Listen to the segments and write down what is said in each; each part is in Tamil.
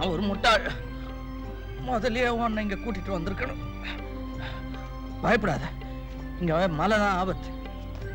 நான் ஒரு முட்டாள். முதல்லயே உன்னை இங்க கூட்டிட்டு வந்திருக்கணும். பயப்படாத, இங்க மலை தான் ஆபத்து,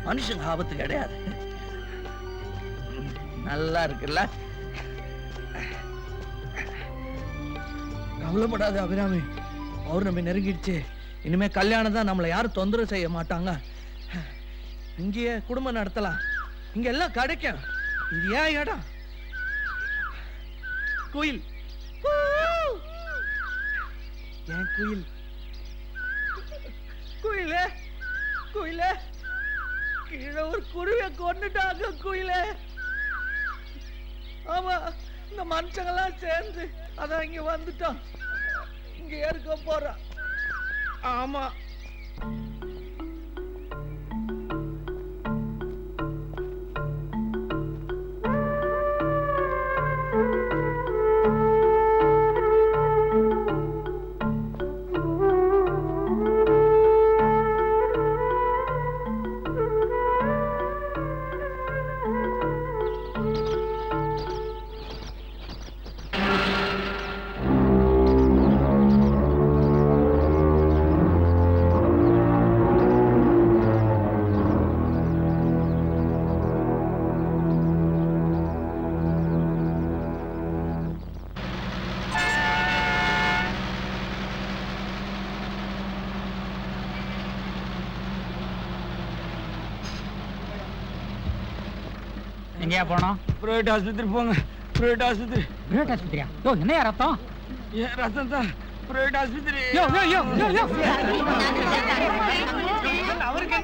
மனுஷங்க ஆபத்து கிடையாது. நல்லா இருக்குல்ல? கவலைப்படாத அபிராமி, பௌர்ணமி நெருங்கிடுச்சு. இனிமே கல்யாணம் தான், நம்மளை யாரும் தொந்தரவு செய்ய மாட்டாங்க. இங்கேயே குடும்பம் நடத்தலாம், இங்க எல்லாம் கிடைக்கும். இது ஏன் இடம்? கோயில், ஏன் கோயில்? கோயிலே கோயிலே, கீழே ஒரு குருவியை கொண்டுட்டாங்க கோயிலே. ஆமா, இந்த மனுஷங்கெல்லாம் சேர்ந்து அதான் இங்க வந்துட்டோம். இங்க இருக்க போறோம். ஆமா, எங்கேயா போனோம்? பிரைவேட் ஆஸ்பத்திரி போங்க. பிரைவேட் ஆஸ்பத்திரி. பிரைவேட் ஆஸ்பத்திரியா? யோ, என்னையா ரத்தம்? ஏன் ரத்தம் தான்? பிரைவேட் ஆஸ்பத்திரி. யோ யோ யோ யோ யோ அவருக்கு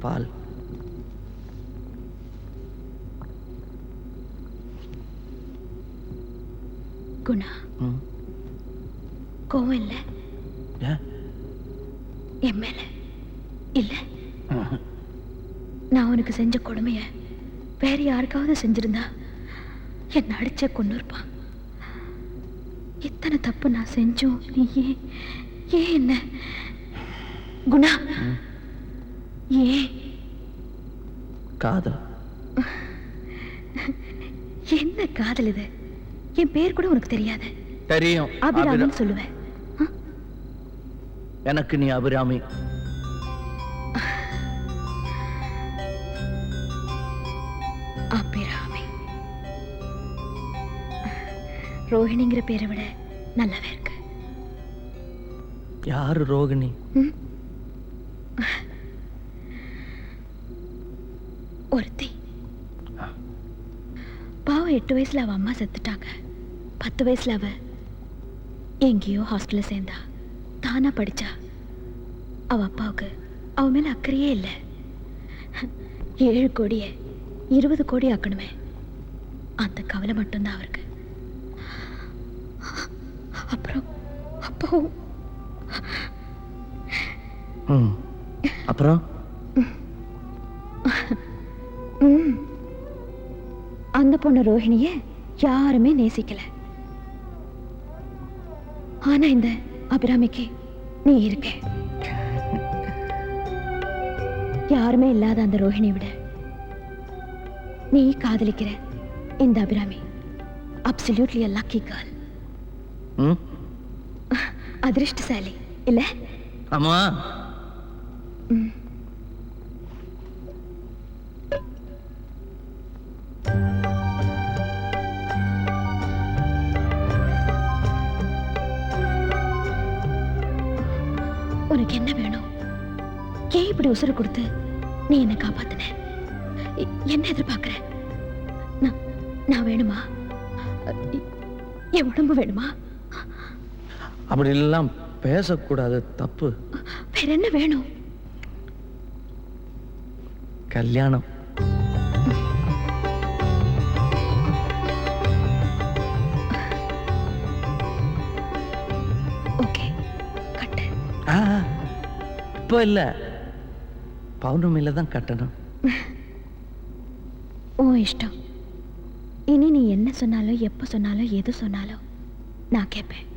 பால். குணா, கோவம் இல்ல என் மேல இல்ல? நான் உனக்கு செஞ்ச கொடுமைய வேற யாருக்காவது செஞ்சிருந்தா என்ன அடிச்ச கொண்டு இருப்பான். இத்தனை தப்பு நான் செஞ்சோம், நீ ஏன் என்ன? குணா, ஏன்? காதல். என்ன காதல் இது? என் பேர் கூட உனக்கு தெரியாது. தெரியும், அபிராமின்னு சொல்லுவேன். எனக்கு நீ அபிராமி. அபிராமி ரோஹிணிங்கிற பேரை விட நல்லாவே இருக்கு. யாரு ரோகிணி? ஒருத்தி பாவம். 8 வயசுல அவ அம்மா செத்துட்டாங்க. 10 வயசுல அவ எங்கேயோ ஹாஸ்டல்ல சேர்ந்தா. தானா படிச்சா. அவ அப்பாவுக்கு அவ மேல அக்கறையே இல்லை. 7 கோடியை 20 கோடி ஆக்கணுமே, அந்த கவலை மட்டும்தான் அவருக்கு. அப்புறம் அப்பாவும் அப்புறம் அந்த பொண்ணு ரோஹிணிய யாருமே நேசிக்கல. ஆனா இந்த அபிராமிக்கு நீ இருக்க. யாருமே இல்லாத அந்த ரோஹிணி விட நீ காதலிக்கிற இந்த Abirami absolutely a lucky girl. அதிர்ஷ்டசாலி இல்ல? ஆமா. இப்படி உசுறு கொடுத்து நீ என்னை காப்பாத்தின. என்ன எதிர்பார்க்கிற? நான் வேணுமா? என் உடம்பு வேணுமா? அப்படி எல்லாம் பேசக்கூடாது, தப்பு. வேற என்ன வேணும்? கல்யாணம். ஓகே, கட்டு. இப்போ இல்ல, பௌர்ணமியில தான் கட்டணும். உன் இஷ்டம். இனி நீ என்ன சொன்னாலும் எப்ப சொன்னாலும் எது சொன்னாலும் நான் கேட்பேன்.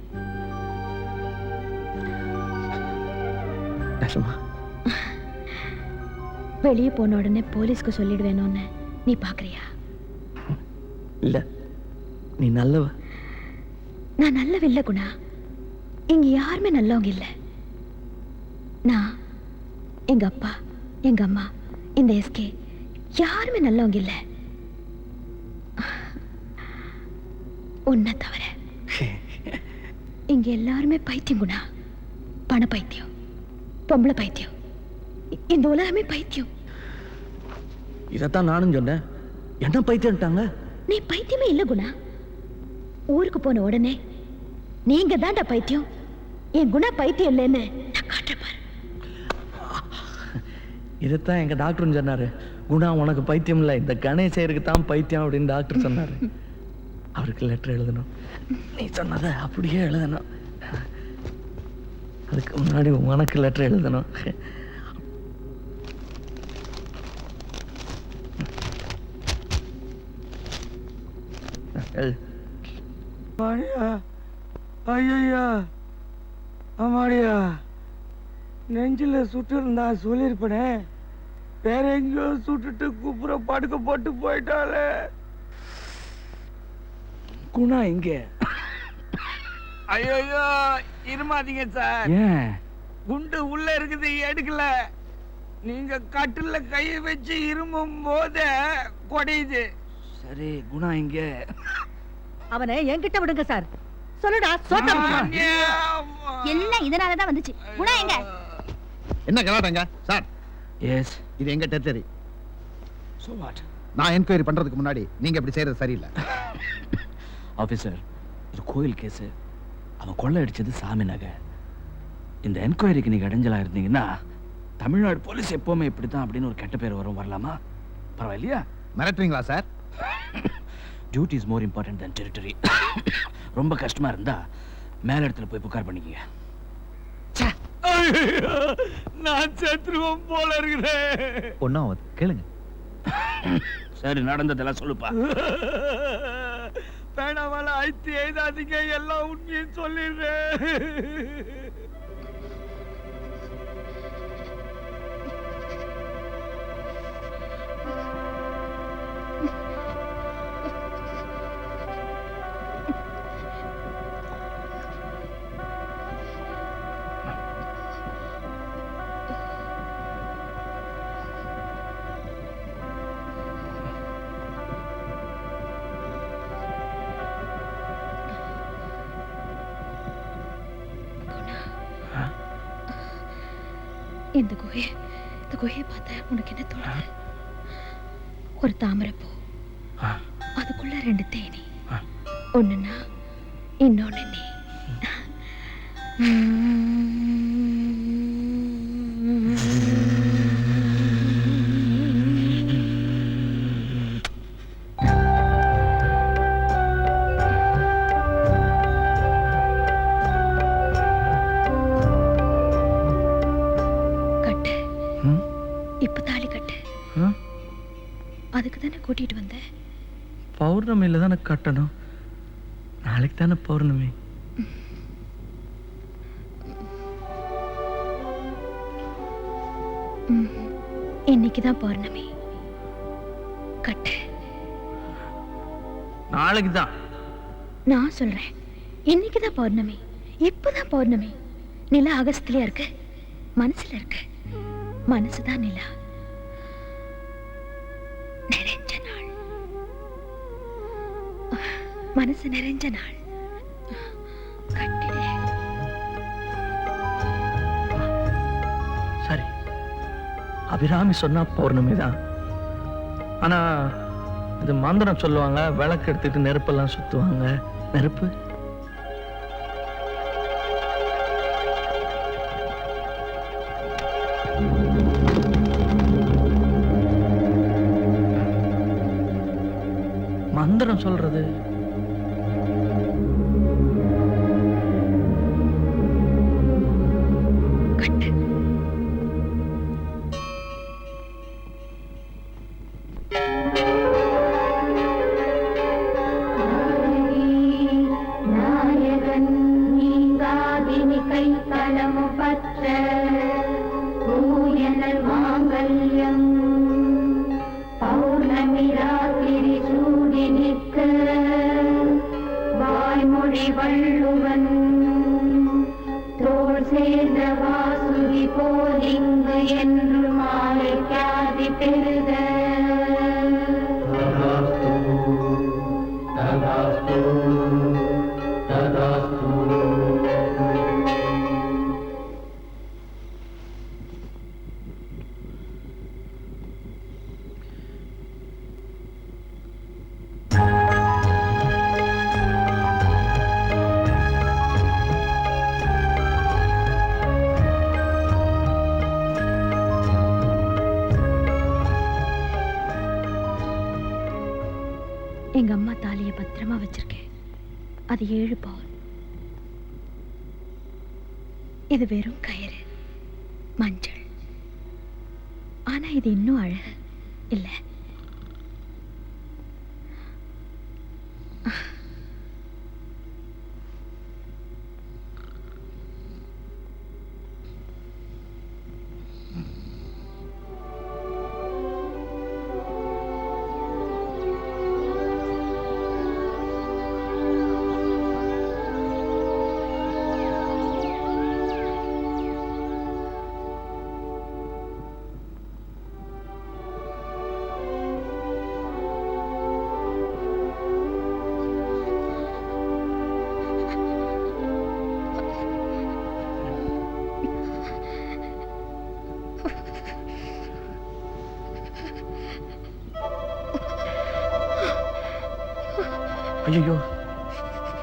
வெளியே போன உடனே போலீஸ்க்கு சொல்லிடுவேணும்னு நீ பாக்குறியா? இல்ல, நீ நல்லவ. நான் நல்லவ இல்ல குணா. இங்க யாருமே நல்லவங்க இல்ல. நான், எங்க அப்பா, எங்க அம்மா, இந்த எஸ்கே யாருமே நல்லவங்க இல்ல, உன்னை தவிர. இங்க எல்லாருமே பைத்தியம் குணா. பண பைத்தியம், பொம்பளை பைத்தியம், இந்த உலகமே பைத்தியம். இதத்தான் நானும் சொன்னேன். என்ன பைத்தியம்ட்டாங்க? நீ பைத்தியமே இல்ல குணா. ஊருக்கு போன உடனே நீங்க தான்டா பைத்தியம், என் குணா பைத்தியம் இல்லைன்னு நான் காட்டுறேன் பாரு. இதைத்தான் எங்க டாக்டர் சொன்னாரு. குணா உனக்கு பைத்தியம் இல்லை, இந்த கணேசருக்கு தான் பைத்தியம் அப்படின்னு டாக்டர் சொன்னாரு. அவருக்கு லெட்டர் எழுதணும். நீ சொன்னதை அப்படியே எழுதணும். அதுக்கு முன்னாடி உனக்கு லெட்டர் எழுதணும். ஐயா, ஆமாடியா, நெஞ்சில சுட்டு இருந்தா சொல்லிருப்பனே. வேற எங்கேயோ சுட்டுட்டு குப்புற படுக்க போட்டு போயிட்டாலே. குணா இங்க. ஐயோ, இருமாதீங்க சார். ஏன்? குண்டு உள்ள இருக்குது, எடுக்கல. நீங்க கட்டில கையை வச்சு இருமும் போது கொடையுது. சரி, குணா இங்க. அவனை என்கிட்ட விடுங்க சார். சொல்லுடா, சோத்தம். எல்லாம் இதனாலதான் வந்துச்சு. குணா எங்க? என்ன கலாட்டங்க சார்? எஸ். இது எங்க டெரிட்டரி. So what? நான் என்கொயரி பண்றதுக்கு முன்னாடி நீங்க இப்படி செய்யறது சரியில்லை. ஆஃபீஸர், இது கோயில் கேஸு. அவன் கொள்ளை அடிச்சது சாமி நகை. இந்த என்கொயரிக்கு நீங்க இடைஞ்சலா இருந்தீங்கன்னா தமிழ்நாடு போலீஸ் எப்பவுமே இப்படித்தான் அப்படின்னு ஒரு கெட்ட பேர் வரும். வரலாமா? பரவாயில்லையா? மிரட்டுறீங்களா sir? Duty is more important than territory. ரொம்ப கஷ்டமா இருந்தா மேல இடத்துல போய் புகார் பண்ணிக்கங்க. நான் செத்துருவோம் போல இருக்கிறேன். ஒன்னாவது கேளுங்க. சரி, நடந்ததெல்லாம் சொல்லுப்பா. பேனாவால அழைத்து எழுதாதீங்க, எல்லாம் உண்மையும் சொல்லிடுறேன். இந்த குகையை பார்த்தா உனக்கு என்ன தோணுது? ஒரு தாமரைப்பூ, அதுக்குள்ள 2 தேனி, ஒண்ணுன்னா இன்னொன்னு நீ. அதுக்கு தானே கூட்டிட்டு வந்த. பௌர்ணமியில தானே கட்டணும். நாளைக்கு தானே பௌர்ணமி. இன்னைக்குதான் பௌர்ணமி. கட்டு. நாளைக்கு தான். நான் சொல்றேன், இன்னைக்குதான் பௌர்ணமி. இப்பதான் பௌர்ணமி. நிலா ஆகாசத்திலயா இருக்கு, மனசுல இருக்கு. மனசுதான் நிலா. நிறைஞ்ச நாள், மனசு நிறைஞ்ச நாள். கட்டிடு. சரி, அபிராமி சொன்னா பௌர்ணமி தான். ஆனா இது மந்திரம் சொல்லுவாங்க, விளக்கு எடுத்துட்டு நெருப்பெல்லாம் சுத்துவாங்க. நெருப்பு மந்திரம் சொல்றது கட்டு. நாயகன் நீங்காதினி கை களமு பற்ற பூயனல் மாங்கல்யம் பௌர்ணமி ராத்திரி சூடி நிற்க வாய்மொழி வள்ளுவன் தோள் சேர்ந்த வாசுகி போலிங்கு என்று மாலை கியாதி பெருக எங்க அம்மா தாலியை பத்திரமா வச்சிருக்கேன். அது 7 பவுன். இது வெறும் கயிறு, மஞ்சள். ஆனா இது இன்னும் அழகு இல்ல? ஐயோ,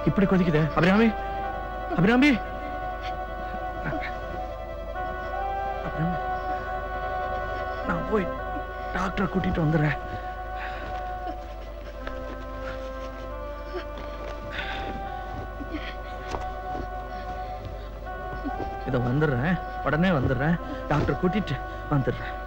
இப்படி கொதிக்குதே. அபிராமி, அபிராமி, அபிராமி, நான் போய் டாக்டரை கூட்டிட்டு வந்துடுறேன். இதை வந்துடுறேன், உடனே வந்துடுறேன். டாக்டர் கூட்டிட்டு வந்துடுறேன்.